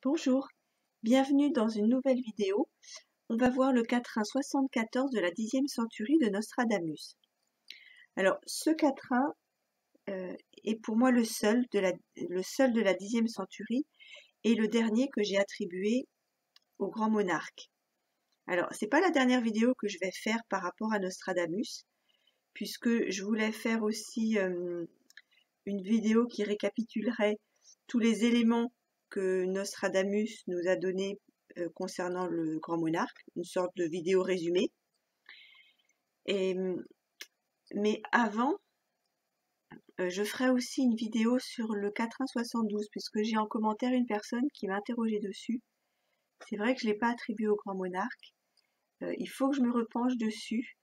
Bonjour, bienvenue dans une nouvelle vidéo. On va voir le quatrain 74 de la 10e centurie de Nostradamus. Alors, ce quatrain est pour moi le seul de la 10e centurie et le dernier que j'ai attribué au grand monarque. Alors, c'est pas la dernière vidéo que je vais faire par rapport à Nostradamus, puisque je voulais faire aussi une vidéo qui récapitulerait tous les éléments que Nostradamus nous a donnés concernant le grand monarque, une sorte de vidéo résumée. Mais avant, je ferai aussi une vidéo sur le quatrain 72, puisque j'ai en commentaire une personne qui m'a interrogé dessus. C'est vrai que je ne l'ai pas attribué au grand monarque. Il faut que je me repenche dessus.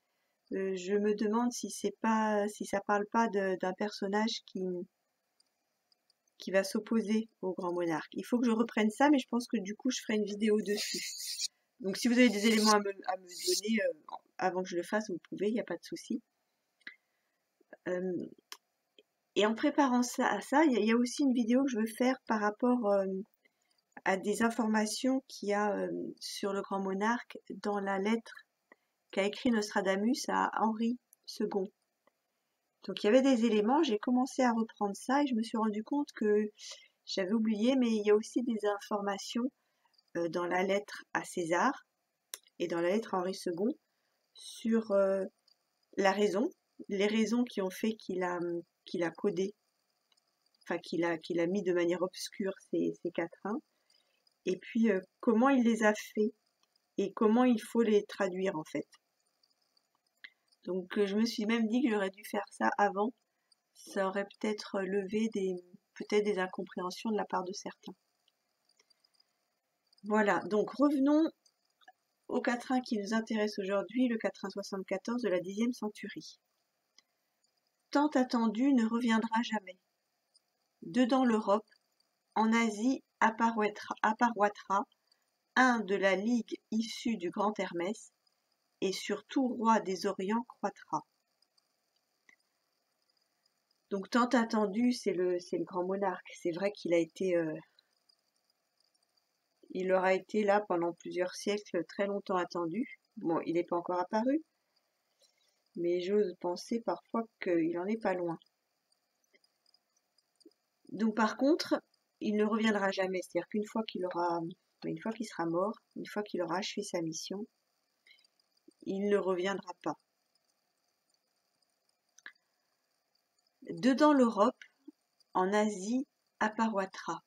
Je me demande si ça parle pas d'un personnage qui va s'opposer au grand monarque. Il faut que je reprenne ça, mais je pense que du coup, je ferai une vidéo dessus. Donc, si vous avez des éléments à me donner avant que je le fasse, vous pouvez, il n'y a pas de souci. Et en préparant ça, il y a aussi une vidéo que je veux faire par rapport à des informations qu'il y a sur le grand monarque dans la lettre qu'a écrit Nostradamus à Henri II. Donc il y avait des éléments, j'ai commencé à reprendre ça et je me suis rendu compte que j'avais oublié, mais il y a aussi des informations dans la lettre à César et dans la lettre à Henri II sur la raison, les raisons qui ont fait qu'il a codé, enfin qu'il a mis de manière obscure ces quatrains, et puis comment il les a fait et comment il faut les traduire en fait. Donc je me suis même dit que j'aurais dû faire ça avant, ça aurait peut-être levé des incompréhensions de la part de certains. Voilà, donc revenons au quatrain qui nous intéresse aujourd'hui, le quatrain 74 de la 10e centurie. Tant attendu ne reviendra jamais. Dedans l'Europe, en Asie apparaîtra un de la ligue issue du grand Hermès, et sur tout roi des Orients croîtra. Donc tant attendu, c'est le grand monarque. C'est vrai qu'il a été, il aura été là pendant plusieurs siècles, très longtemps attendu. Bon, il n'est pas encore apparu, mais j'ose penser parfois qu'il en est pas loin. Donc par contre, il ne reviendra jamais. C'est-à-dire qu'une fois qu'il sera mort, une fois qu'il aura achevé sa mission, il ne reviendra pas. Dedans l'Europe, en Asie apparaîtra.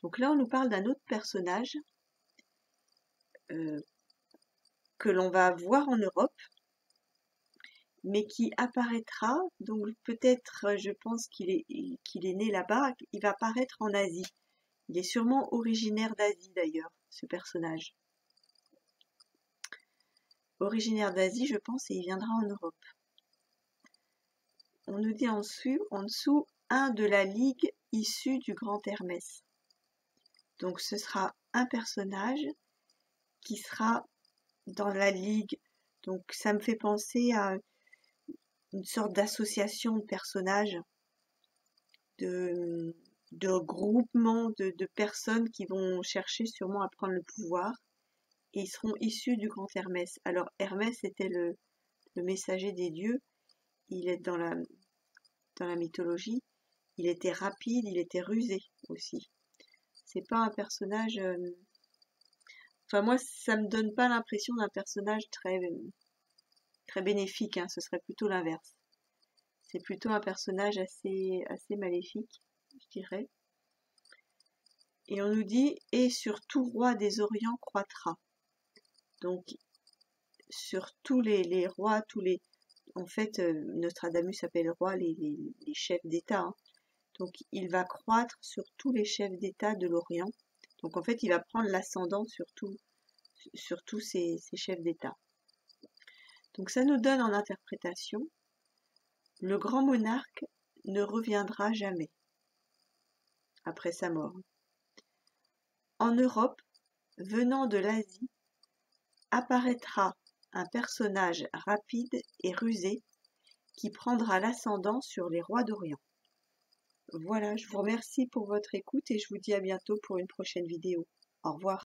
Donc là, on nous parle d'un autre personnage que l'on va voir en Europe, mais qui apparaîtra, donc peut-être, je pense qu'il est né là-bas, il va apparaître en Asie. Il est sûrement originaire d'Asie d'ailleurs, ce personnage. Originaire d'Asie, je pense, et il viendra en Europe. On nous dit en dessous, un de la ligue issue du grand Hermès. Donc ce sera un personnage qui sera dans la ligue. Donc ça me fait penser à une sorte d'association de personnages, de groupement de personnes qui vont chercher sûrement à prendre le pouvoir et ils seront issus du grand Hermès. Alors Hermès était le messager des dieux, il est dans la mythologie, il était rapide, il était rusé aussi. C'est pas un personnage... Enfin moi ça me donne pas l'impression d'un personnage très bénéfique, hein. Ce serait plutôt l'inverse. C'est plutôt un personnage assez maléfique, je dirais. Et on nous dit « Et sur tout roi des Orients croîtra ». Donc, sur tous les rois, en fait, Nostradamus appelle rois les chefs d'État. Hein. Donc, il va croître sur tous les chefs d'État de l'Orient. Donc, en fait, il va prendre l'ascendant sur tous ces chefs d'État. Donc, ça nous donne en interprétation, le grand monarque ne reviendra jamais après sa mort. En Europe, venant de l'Asie, apparaîtra un personnage rapide et rusé qui prendra l'ascendant sur les rois d'Orient. Voilà, je vous remercie pour votre écoute et je vous dis à bientôt pour une prochaine vidéo. Au revoir.